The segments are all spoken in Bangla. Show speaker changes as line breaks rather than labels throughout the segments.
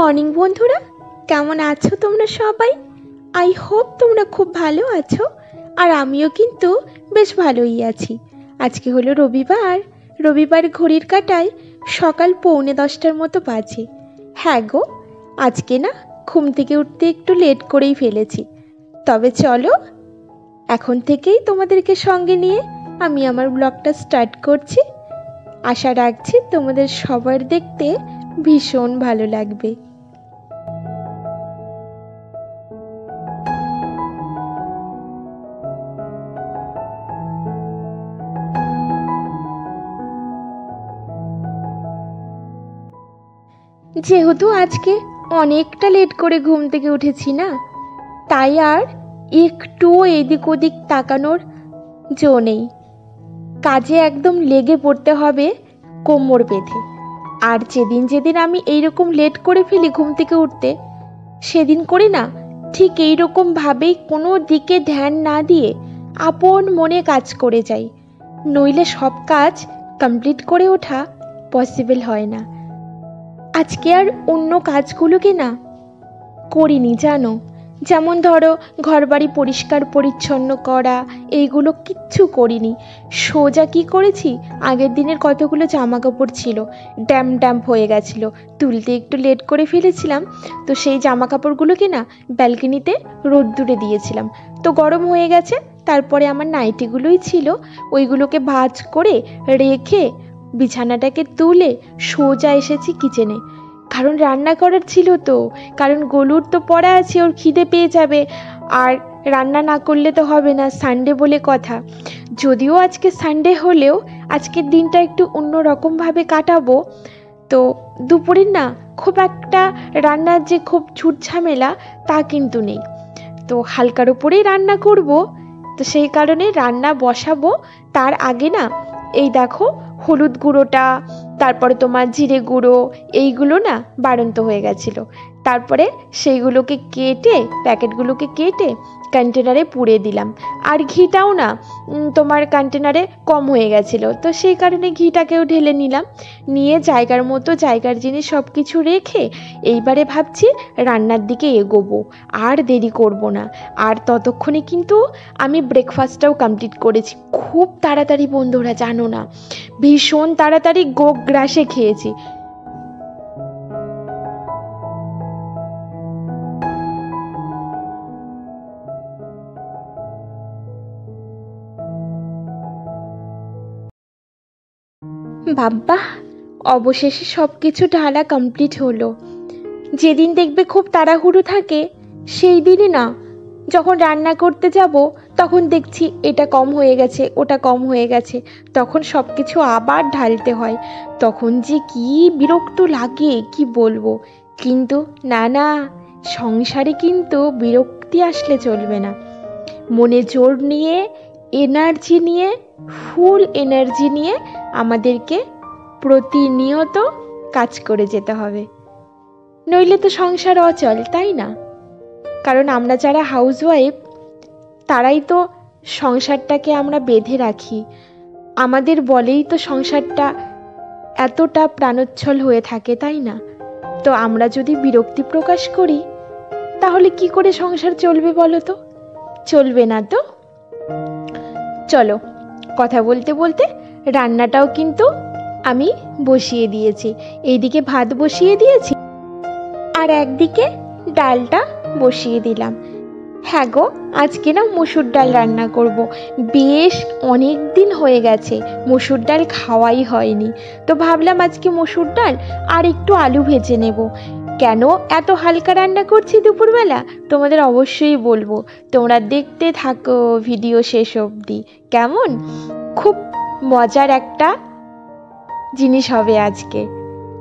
মর্নিং বন্ধুরা, কেমন আছো তোমরা সবাই? আই হোপ তোমরা খুব ভালো আছো। আর আমিও কিন্তু বেশ ভালোই আছি। আজকে হলো রবিবার ঘড়ির কাঁটায় সকাল 9:45 মতো বাজে। হ্যাঁ গো, আজকে না ঘুম থেকে উঠতে একটু লেট করেই ফেলেছি। তবে চলো এখন থেকেই তোমাদেরকে সঙ্গে নিয়ে আমি আমার ব্লগটা স্টার্ট করছি। আশা রাখছি তোমাদের সবার দেখতে ভীষণ ভালো লাগবে। যেহেতু আজকে অনেকটা লেট করে ঘুম থেকে উঠেছি না, তাই আর একটুও এদিক ওদিক তাকানোর জো নেই। কাজে একদম লেগে পড়তে হবে কোমর বেঁধে। আর যেদিন আমি এইরকম লেট করে ফেলি ঘুম থেকে উঠতে, সেদিন করে না ঠিক এইরকম ভাবেই কোনো দিকে ধ্যান না দিয়ে আপন মনে কাজ করে যাই, নইলে সব কাজ কমপ্লিট করে ওঠা পসিবল হয় না। আজকে আর অন্য কাজগুলোকে না করিনি জানো, যেমন ধরো ঘরবাড়ি পরিষ্কার পরিচ্ছন্ন করা, এইগুলো কিচ্ছু করিনি। সোজা কি করেছি, আগের দিনের কতগুলো জামা কাপড় ছিল, ড্যাম্প হয়ে গেছিলো, তুলতে একটু লেট করে ফেলেছিলাম। তো সেই জামা কাপড়গুলোকে না ব্যালকনিতে রোদ্দুরে দিয়েছিলাম, তো গরম হয়ে গেছে। তারপরে আমার নাইটিগুলোই ছিল, ওইগুলোকে ভাঁজ করে রেখে বিছানাটাকে তুলে সোজা এসেছি কিচেনে। কারণ রান্না করার ছিল তো, কারণ গোলুর তো পড়া আছে, ওর খিদে পেয়ে যাবে, আর রান্না না করলে তো হবে না, সানডে বলে কথা। যদিও আজকে সানডে হলেও আজকের দিনটা একটু অন্যরকমভাবে কাটাবো। তো দুপুরের না খুব একটা রান্নার যে খুব ঝুট ঝামেলা তা কিন্তু নেই, তো হালকার উপরেই রান্না করব। তো সেই কারণে রান্না বসাবো তার আগে না এই দেখো হলুদ গুঁড়োটা, তারপরে তোমার জিরে গুঁড়ো, এইগুলো না বাড়ন্ত হয়ে গেছিলো। তারপরে সেইগুলোকে কেটে, প্যাকেটগুলোকে কেটে কন্টেনারে পুড়ে দিলাম। আর ঘিটাও না তোমার কন্টেনারে কম হয়ে গেছিলো, তো সেই কারণে ঘিটাকেও ঢেলে নিলাম। নিয়ে জায়গার মতো জায়গার জিনিস সব কিছু রেখে এইবারে ভাবছি রান্নার দিকে এগোবো, আর দেরি করব না। আর ততক্ষণে কিন্তু আমি ব্রেকফাস্টটাও কমপ্লিট করেছি খুব তাড়াতাড়ি বন্ধুরা, জানো না ভীষণ তাড়াতাড়ি গ্রাসে খেয়েছি। বাবা, অবশেষে সব কিছু ঢালা কমপ্লিট হলো। যেদিন দেখবে খুব তাড়াহুড়ো থাকে, সেই দিনই না যখন রান্না করতে যাব তখন দেখছি এটা কম হয়ে গেছে, ওটা কম হয়ে গেছে, তখন সব কিছু আবার ঢালতে হয়। তখন যে কি বিরক্ত লাগে কি বলবো। কিন্তু না, সংসারে কিন্তু বিরক্তি আসলে চলবে না। মনে জোর নিয়ে, এনার্জি নিয়ে, ফুল এনার্জি নিয়ে আমাদেরকে প্রতিনিয়ত কাজ করে যেতে হবে, নইলে তো সংসার অচল, তাই না? কারণ আমরা যারা হাউসওয়াইফ তারাই তো সংসারটাকে আমরা বেঁধে রাখি, আমাদের বলেই তো সংসারটা এতটা প্রাণোচ্ছল হয়ে থাকে, তাই না? তো আমরা যদি বিরক্তি প্রকাশ করি তাহলে কি করে সংসার চলবে বলো তো? চলবে না তো। চলো, কথা বলতে বলতে রান্নাটাও কিন্তু আমি বসিয়ে দিয়েছি। এইদিকে ভাত বসিয়ে দিয়েছি আর একদিকে ডালটা বসিয়ে দিলাম। হ্যাঁ গো, আজকে না মসুর ডাল রান্না করব। বেশ অনেক দিন হয়ে গেছে মসুর ডাল খাওয়াই হয়নি, তো ভাবলাম আজকে মসুর ডাল আর একটু আলু ভেজে নেব। কেন এত হালকা রান্না করছি দুপুরবেলা তোমাদের অবশ্যই বলবো, তোমরা দেখতে থাকো ভিডিও শেষ অবধি। কেমন, খুব মজার একটা জিনিস হবে আজকে,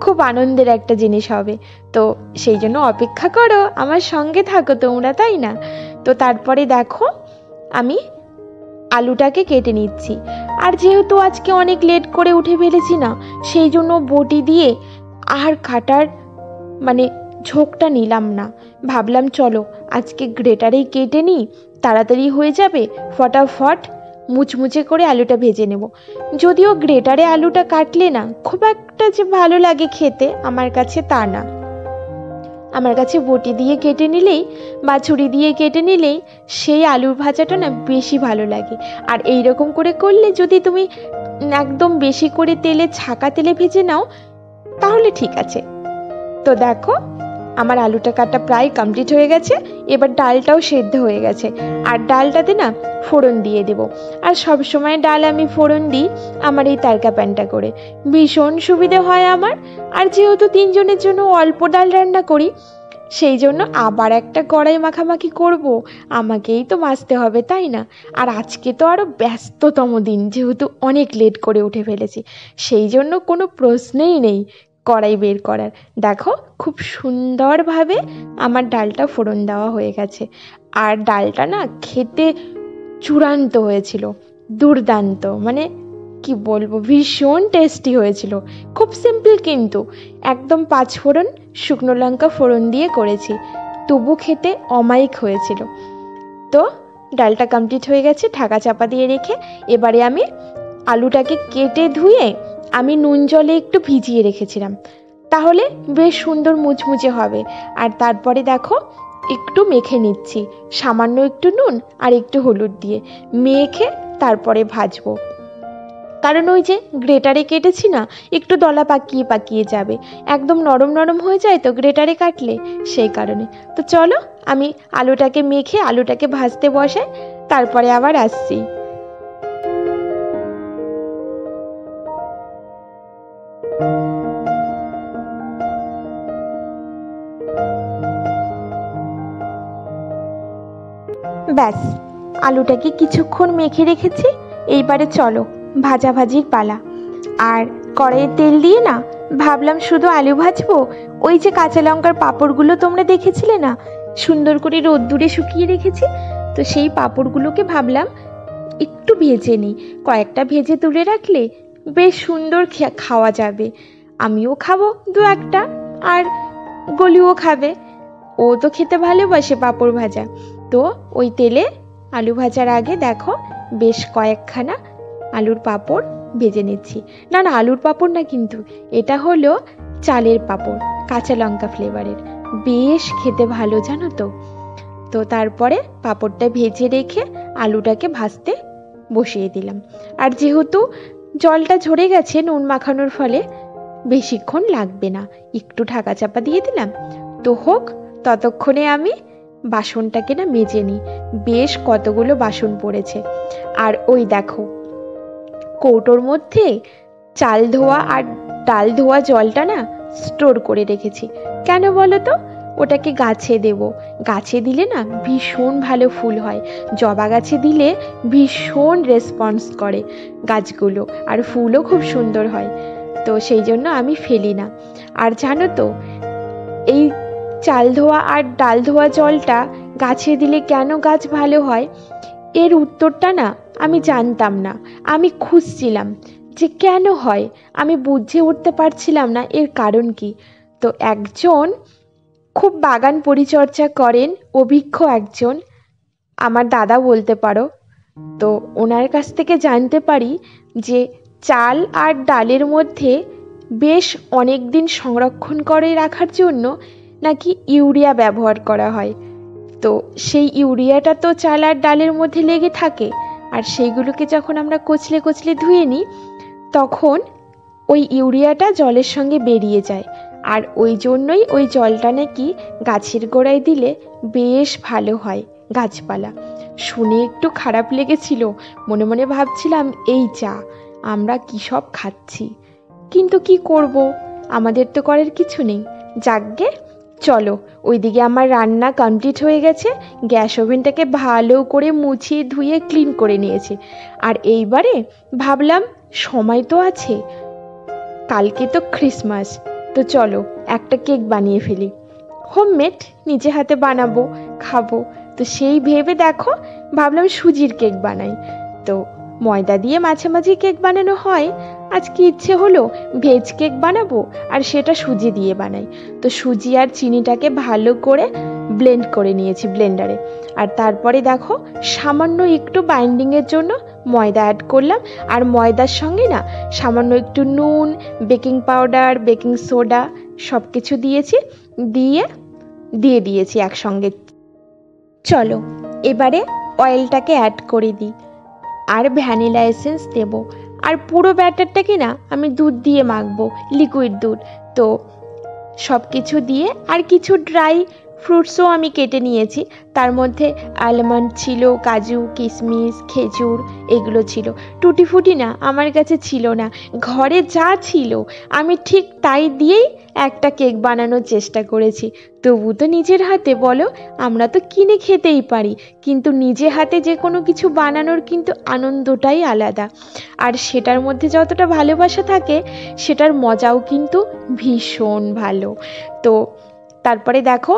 খুব আনন্দের একটা জিনিস হবে, তো সেই জন্য অপেক্ষা করো, আমার সঙ্গে থাকো তোমরা, তাই না? তো তারপরে দেখো আমি আলুটাকে কেটে নিচ্ছি। আর যেহেতু আজকে অনেক লেট করে উঠে ফেলেছি না, সেই জন্য বটি দিয়ে আর কাটার মানে ঝোঁকটা নিলাম না। ভাবলাম চলো আজকে গ্রেটারেই কেটে নিই, তাড়াতাড়ি হয়ে যাবে, ফটাফট মুচমুচে করে আলুটা ভেজে নেব। যদিও গ্রেটারে আলুটা কাটলে না খুব একটা যে ভালো লাগে খেতে আমার কাছে তা না, আমার কাছে বটি দিয়ে কেটে নিলেই বা ছুরি দিয়ে কেটে নিলেই সেই আলুর ভাজাটা না বেশি ভালো লাগে। আর এই রকম করে করলে যদি তুমি একদম বেশি করে তেলে ছাকা তেলে ভেজে নাও তাহলে ঠিক আছে। তো দেখো আমার আলুটা কাটা প্রায় কমপ্লিট হয়ে গেছে। এবার ডালটাও সেদ্ধ হয়ে গেছে, আর ডালটাতে না ফোড়ন দিয়ে দেব। আর সব সময় ডাল আমি ফোড়ন দিই আমার এই তারকা প্যানটা করে, ভীষণ সুবিধে হয় আমার। আর যেহেতু 3 জনের জন্য অল্প ডাল রান্না করি, সেই জন্য আবার একটা কড়াই মাখামাখি করব, আমাকেই তো মাজতে হবে তাই না। আর আজকে তো আরও ব্যস্ততম দিন, যেহেতু অনেক লেট করে উঠে ফেলেছি, সেই জন্য কোনো প্রশ্নেই নেই কড়াই বের করার। দেখো খুব সুন্দরভাবে আমার ডালটা ফোড়ন দেওয়া হয়ে গেছে। আর ডালটা না খেতে চূড়ান্ত হয়েছিল, দুর্দান্ত, মানে কি বলবো, ভীষণ টেস্টি হয়েছিল। খুব সিম্পল, কিন্তু একদম 5 ফোড়ন শুকনো লঙ্কা ফোড়ন দিয়ে করেছি, তবু খেতে অমায়িক হয়েছিল। তো ডালটা কমপ্লিট হয়ে গেছে, ঢাকা চাপা দিয়ে রেখে এবারে আমি আলুটাকে কেটে ধুয়ে আমি নুন জলে একটু ভিজিয়ে রেখেছিলাম, তাহলে বেশ সুন্দর মুচমুচে হবে। আর তারপরে দেখো একটু মেখে নিচ্ছি, সামান্য একটু নুন আর একটু হলুদ দিয়ে মেখে তারপরে ভাজবো। কারণ ওই যে গ্রেটারে কেটেছি না, একটু দলা পাকিয়ে পাকিয়ে যাবে, একদম নরম নরম হয়ে যায় তো গ্রেটারে কাটলে, সেই কারণে। তো চলো আমি আলুটাকে মেখে আলুটাকে ভাজতে বসাই, তারপরে আবার আসছি। ব্যাস আলুটাকে কিছুক্ষণ মেখে রেখেছি, এইবারে চলো ভাজাভাজির পালা। আর কড়াইয়ে তেল দিয়ে না ভাবলাম শুধু আলু ভাজবো, ওই যে কাঁচা লঙ্কার পাঁপড়গুলো তোমরা দেখেছিলে না, সুন্দর করে রোদ্দুরে শুকিয়ে রেখেছি, তো সেই পাঁপড়গুলোকে ভাবলাম একটু ভেজে নিই। কয়েকটা ভেজে তুলে রাখলে বেশ সুন্দর খাওয়া যাবে, আমিও খাবো 2-1টা, আর গলিও খাবে, ও তো খেতে ভালোবাসে পাঁপড় ভাজা। তো ওই তেলে আলু ভাজার আগে দেখো বেশ কয়েকখানা আলুর পাঁপড় ভেজে নিচ্ছি। না না, আলুর পাঁপড় না, কিন্তু এটা হলো চালের পাঁপড়, কাঁচা লঙ্কা ফ্লেভারের, বেশ খেতে ভালো জানো তো। তো তারপরে পাঁপড়টা ভেজে রেখে আলুটাকে ভাজতে বসিয়ে দিলাম। আর যেহেতু জলটা ঝরে গেছে নুন মাখানোর ফলে, বেশিক্ষণ লাগবে না, একটু ঢাকা চাপা দিয়ে দিলাম। তো হোক, ততক্ষণে আমি বাসনটাকে না মেজে নিই, বেশ কতগুলো বাসন পড়েছে। আর ওই দেখো কৌটোর মধ্যে চাল ধোয়া আর ডাল ধোয়া জলটা না স্টোর করে রেখেছি। কেন বলো তো? ওটাকে গাছে দেব, গাছে দিলে না ভীষণ ভালো ফুল হয়, জবা গাছে দিলে ভীষণ রেসপন্স করে গাছগুলো, আর ফুলও খুব সুন্দর হয়। তো সেই জন্য আমি ফেলি না। আর জানো তো এই চাল ধোয়া আর ডাল ধোয়া জলটা গাছে দিলে কেন গাছ ভালো হয়, এর উত্তরটা না আমি জানতাম না, আমি খুঁজছিলাম যে কেন হয়, আমি বুঝে উঠতে পারছিলাম না এর কারণ কি। তো একজন খুব বাগান পরিচর্যা করেন, অভিজ্ঞ একজন, আমার দাদা বলতে পারো, তো ওনার কাছ থেকে জানতে পারি যে চাল আর ডালের মধ্যে বেশ অনেক দিন সংরক্ষণ করে রাখার জন্য নাকি ইউরিয়া ব্যবহার করা হয়। তো সেই ইউরিয়াটা তো চাল আর ডালের মধ্যে লেগে থাকে, আর সেইগুলোকে যখন আমরা কচলে কচলে ধুয়ে নিই তখন ওই ইউরিয়াটা জলের সঙ্গে বেরিয়ে যায়, আর ওই জন্যই ওই জলটা নাকি গাছের গোড়ায় দিলে বেশ ভালো হয় গাছপালা। শুনে একটু খারাপ লেগেছিল, মনে মনে ভাবছিলাম এই যা আমরা কী সব খাচ্ছি, কিন্তু কি করব, আমাদের তো করার কিছু নেই। যাকগে চলো, ওইদিকে আমার রান্না কমপ্লিট হয়ে গেছে, গ্যাস ওভেনটাকে ভালো করে মুছিয়ে ধুয়ে ক্লিন করে নিয়েছি। আর এইবারে ভাবলাম সময় তো আছে, কালকে তো ক্রিসমাস, তো চলো একটা কেক বানিয়ে ফেলি, হোমমেড, নিজে হাতে বানাবো, খাবো। তো সেই ভেবে দেখো ভাবলাম সুজির কেক বানাই। তো ময়দা দিয়ে মাঝে মাঝে কেক বানানো হয়, আজকে ইচ্ছে হলো ভেজ কেক বানাবো, আর সেটা সুজি দিয়ে বানাই। তো সুজি আর চিনিটাকে ভালো করে ব্লেন্ড করে নিয়েছি ব্লেন্ডারে, আর তারপরে দেখো সামান্য একটু বাইন্ডিংয়ের জন্য ময়দা অ্যাড করলাম, আর ময়দার সঙ্গে না সামান্য একটু নুন, বেকিং পাউডার, বেকিং সোডা সব কিছু দিয়েছি, দিয়ে দিয়ে দিয়েছি একসঙ্গে। চলো এবারে অয়েলটাকে অ্যাড করে দিই আর ভ্যানিলা এসেন্স দেবো। আর পুরো ব্যাটারটাকে না আমি দুধ দিয়ে মাখবো, লিকুইড দুধ। তো সব কিছু দিয়ে আর কিছু ড্রাই ফ্রুটসও আমি কেটে নিয়েছি। তার মধ্যে আলমন্ড ছিল, কাজু, কিশমিশ, খেজুর এগুলো ছিল। টুটি ফুটি না আমার কাছে ছিল না, ঘরে যা ছিল আমি ঠিক তাই দিয়েই একটা কেক বানানোর চেষ্টা করেছি। তবু তো নিজের হাতে, বলো, আমরা তো কিনে খেতেই পারি, কিন্তু নিজে হাতে যে কোনো কিছু বানানোর কিন্তু আনন্দটাই আলাদা। আর সেটার মধ্যে যতটা ভালোবাসা থাকে সেটার মজাও কিন্তু ভীষণ ভালো। তো তারপরে দেখো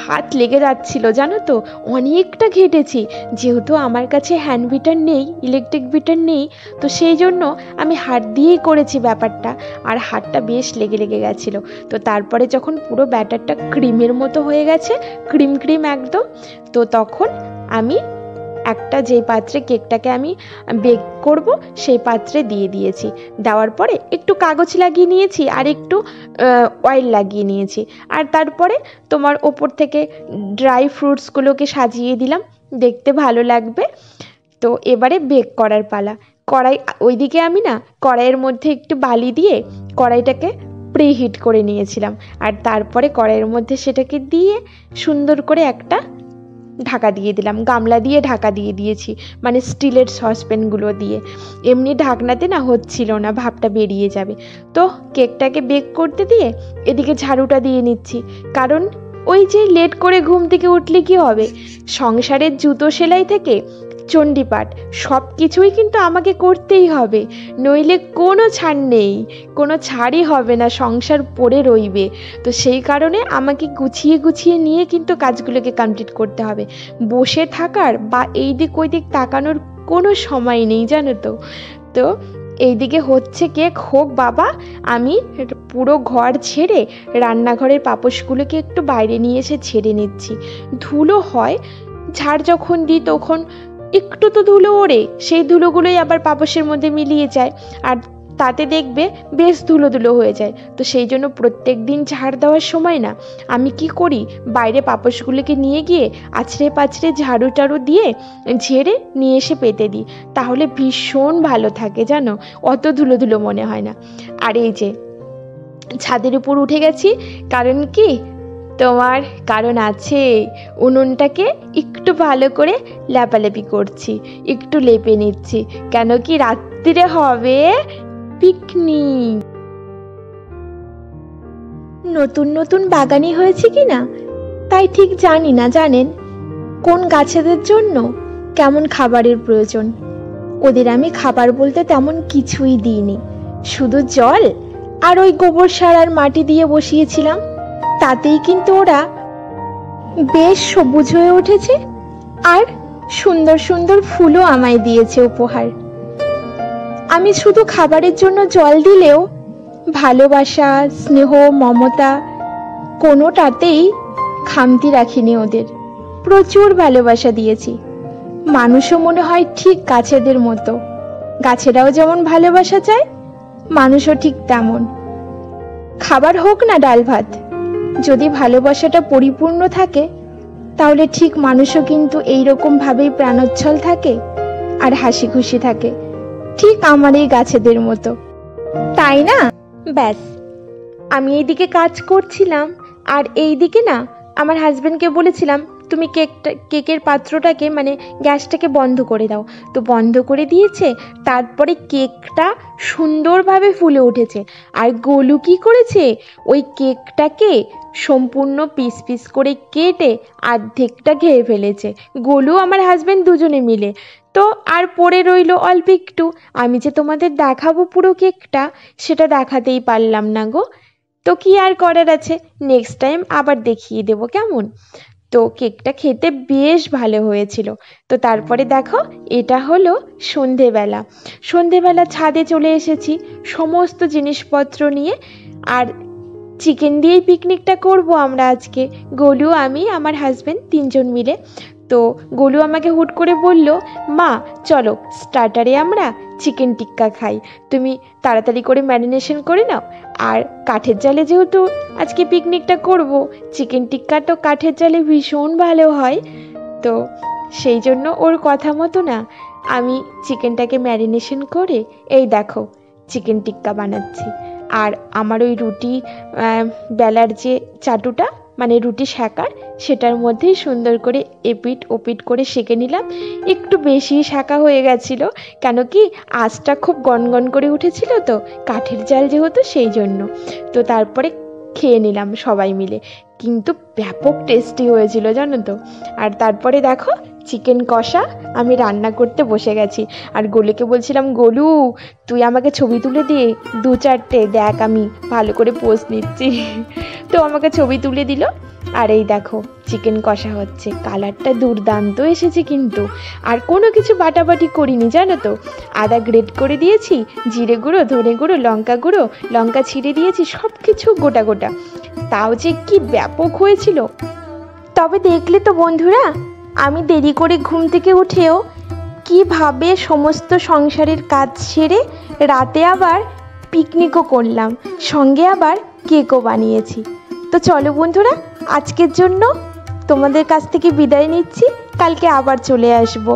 হাত লেগে যাচ্ছিল, জানো তো, অনেকটা ঘেটেছি। যেহেতু আমার কাছে হ্যান্ড বিটার নেই, ইলেকট্রিক বিটার নেই, তো সেই জন্য আমি হাত দিয়েই করেছি ব্যাপারটা, আর হাতটা বেশ লেগে গেছিলো। তো তারপরে যখন পুরো ব্যাটারটা ক্রিমের মতো হয়ে গেছে, ক্রিম ক্রিম একদম, তো তখন আমি একটা যে পাত্রে কেকটাকে আমি বেক করব সেই পাত্রে দিয়ে দিয়েছি। দেওয়ার পরে একটু কাগজ লাগিয়ে নিয়েছি আর একটু অয়েল লাগিয়ে নিয়েছি, আর তারপরে তোমার ওপর থেকে ড্রাই ফ্রুটসগুলোকে সাজিয়ে দিলাম, দেখতে ভালো লাগবে। তো এবারে বেক করার পালা। কড়াই, ওইদিকে আমি না কড়াইয়ের মধ্যে একটু বালি দিয়ে কড়াইটাকে প্রিহিট করে নিয়েছিলাম, আর তারপরে কড়াইয়ের মধ্যে সেটাকে দিয়ে সুন্দর করে একটা ঢাকা দিয়ে দিলাম, গামলা দিয়ে ঢাকা দিয়ে দিয়েছি, মানে স্টিলের সসপ্যানগুলো দিয়ে। এমনি ঢাকনাতে না হচ্ছিল না, ভাপটা বেরিয়ে যাবে। তো কেকটাকে বেক করতে দিয়ে এদিকে ঝাড়ুটা দিয়ে নিচ্ছি, কারণ ওই যে লেট করে ঘুম থেকে উঠলে কি হবে, সংসারের জুতো সেলাই থেকে চণ্ডীপাঠ সব কিছুই কিন্তু আমাকে করতেই হবে, নইলে কোনো ছাড় নেই, কোনো ছাড়ই হবে না, সংসার পড়ে রইবে। তো সেই কারণে আমাকে গুছিয়ে নিয়ে কিন্তু কাজগুলোকে কমপ্লিট করতে হবে। বসে থাকার বা এই দিক ওই দিক তাকানোর কোনো সময় নেই, জানো তো। তো এইদিকে হচ্ছে কেক, হোক বাবা। আমি পুরো ঘর ছেড়ে রান্নাঘরের পাপোশগুলোকে একটু বাইরে নিয়ে এসে ছেড়ে নিচ্ছি। ধুলো হয়, ঝাড় যখন দিই তখন একটু তো ধুলো ওড়ে, সেই ধুলোগুলোই আবার পাপোশের মধ্যে মিলিয়ে যায়, আর তাতে দেখবে বেশ ধুলো হয়ে যায়। তো সেই জন্য প্রত্যেক দিন ঝাড় দেওয়ার সময় না আমি কি করি, বাইরে পাপোশগুলোকে নিয়ে গিয়ে আছড়ে পাছড়ে ঝাড়ু টাড়ু দিয়ে ঝেড়ে নিয়ে এসে পেতে দিই, তাহলে ভীষণ ভালো থাকে, জানো, অত ধুলো মনে হয় না। আর এই যে ছাদের উপর উঠে গেছি, কারণ কি তোমার, কারণ আছে, উনুনটাকে একটু ভালো করে লেপালেপি করছি, একটু লেপে নিচ্ছি, কেন কি রাত্রিরে হবে পিকনিক। নতুন বাগানি হয়েছে কি না তাই ঠিক জানি না, জানেন, কোন গাছেদের জন্য কেমন খাবারের প্রয়োজন। ওদের আমি খাবার বলতে তেমন কিছুই দিইনি, শুধু জল আর ওই গোবর সার আর মাটি দিয়ে বসিয়েছিলাম, তাতেই কিন্তু ওরা বেশ সবুজ হয়ে উঠেছে, আর সুন্দর ফুলও আমায় দিয়েছে উপহার। আমি শুধু খাবারের জন্য জল দিলেও ভালোবাসা, স্নেহ, মমতা কোনোটাতেই খামতি রাখিনি ওদের, প্রচুর ভালোবাসা দিয়েছি। মানুষও মনে হয় ঠিক গাছেদের মতো, গাছেরাও যেমন ভালোবাসা চায়, মানুষও ঠিক তেমন। খাবার হোক না ডাল ভাত, যদি ভালোবাসাটা পরিপূর্ণ থাকে তাহলে ঠিক মানুষও কিন্তু এইরকম ভাবেই প্রাণোচ্ছল থাকে আর হাসি খুশি থাকে, ঠিক আমার এই গাছেদের মতো, তাই না? ব্যাস, আমি এইদিকে কাজ করছিলাম, আর এইদিকে না আমার হাজবেন্ডকে বলেছিলাম তুমি কেকের পাত্রটাকে, মানে গ্যাসটাকে বন্ধ করে দাও। তো বন্ধ করে দিয়েছে, তারপরে কেকটা সুন্দরভাবে ফুলে উঠেছে। আর গোলু কি করেছে, ওই কেকটাকে সম্পূর্ণ পিস করে কেটে অর্ধেকটা খেয়ে ফেলেছে, গোলু আমার হাজবেন্ড দুজনে মিলে। তো আর পড়ে রইল অল্প একটু, আমি যে তোমাদের দেখাবো পুরো কেকটা, সেটা দেখাতেই পারলাম না গো। তো কি আর করার আছে, নেক্সট টাইম আবার দেখিয়ে দেবো, কেমন? তো কেকটা খেতে বেশ ভালো হয়েছিল। তো তারপরে দেখো, এটা হলো সন্ধেবেলা ছাদে চলে এসেছি সমস্ত জিনিসপত্র নিয়ে, আর চিকেন দিয়েই পিকনিকটা করব আমরা আজকে, গোলু, আমি, আমার হাজবেন্ড, তিনজন মিলে। তো গোলু আমাকে হুট করে বলল, মা চলো স্টার্টারে আমরা চিকেন টিক্কা খাই, তুমি তাড়াতাড়ি করে ম্যারিনেশন করে নাও। আর কাঠের জালে যেহেতু আজকে পিকনিকটা করব, চিকেন টিক্কা তো কাঠের জালে ভীষণ ভালো হয়। তো সেই জন্য ওর কথা মতো না আমি চিকেনটাকে ম্যারিনেশন করে এই দেখো চিকেন টিক্কা বানাচ্ছি। আর আমার ওই রুটি বেলার যে চাটুটা, মানে রুটি সেঁকার, সেটার মধ্যেই সুন্দর করে এপিট ওপিট করে সেঁকে নিলাম। একটু বেশি সেঁকা হয়ে গেছিলো, কেন কি আঁচটা খুব গনগন করে উঠেছিল তো, কাঠের জাল যেহেতু, সেই জন্য। তো তারপরে খেয়ে নিলাম সবাই মিলে, কিন্তু ব্যাপক টেস্টি হয়েছিল জানো তো। আর তারপরে দেখো চিকেন কষা আমি রান্না করতে বসে গেছি। আর গোলুকে বলছিলাম, গোলু তুই আমাকে ছবি তুলে দে 2-4টে, দেখ আমি ভালো করে পোজ নিচ্ছি। তো আমাকে ছবি তুলে দিল। আর এই দেখো চিকেন কষা হচ্ছে, কালারটা দুর্দান্ত এসেছে কিন্তু। আর কোনো কিছু বাটাবাটি করিনি জানো তো, আদা গ্রেট করে দিয়েছি, জিরে গুঁড়ো, ধনে গুঁড়ো, লঙ্কা গুঁড়ো, লঙ্কা ছিঁড়ে দিয়েছি, সব কিছু গোটা গোটা। তাও যে কি ব্যাপক হয়েছিল। তবে দেখলে তো বন্ধুরা, আমি দেরি করে ঘুম থেকে উঠেও কিভাবে সমস্ত সংসারের কাজ সেরে রাতে আবার পিকনিকও করলাম, সঙ্গে আবার কেকও বানিয়েছি। তো চলো বন্ধুরা, আজকের জন্য তোমাদের কাছ থেকে বিদায় নিচ্ছি, কালকে আবার চলে আসবো।